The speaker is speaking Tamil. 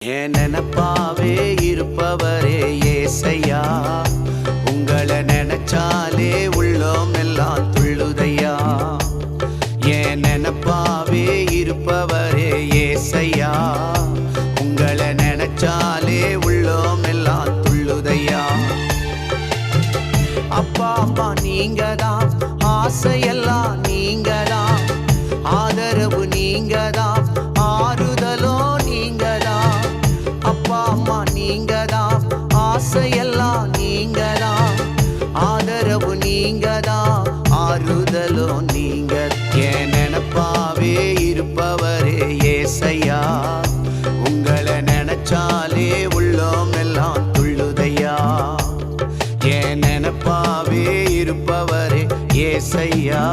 என் நினப்பாவே இருப்பவரே ஏசையா, உங்களை நினைச்சாலே உள்ளோம் எல்லாம் துள்ளுதையா. என் நினப்பாவே இருப்பவரே ஏசையா, உங்களை நினைச்சாலே உள்ளோம் எல்லாம் துள்ளுதையா. அப்பா அப்பா நீங்கதான், ஆசையெல்லாம் நீங்கதான், ஆதரவு நீங்கதான், ஆறுதலோ நீங்கதான். அப்பா அம்மா நீங்கதான், ஆசையெல்லாம் நீங்கதான், ஆதரவு நீங்கதான், ஆறுதலோ நீங்க. என் நினப்பாவே இருப்பவரே ஏசையா, உங்களை நினைச்சாலே உள்ளோம் எல்லாம் துள்ளுதையா. என் நினப்பாவே இருப்பவரே ஏசையா,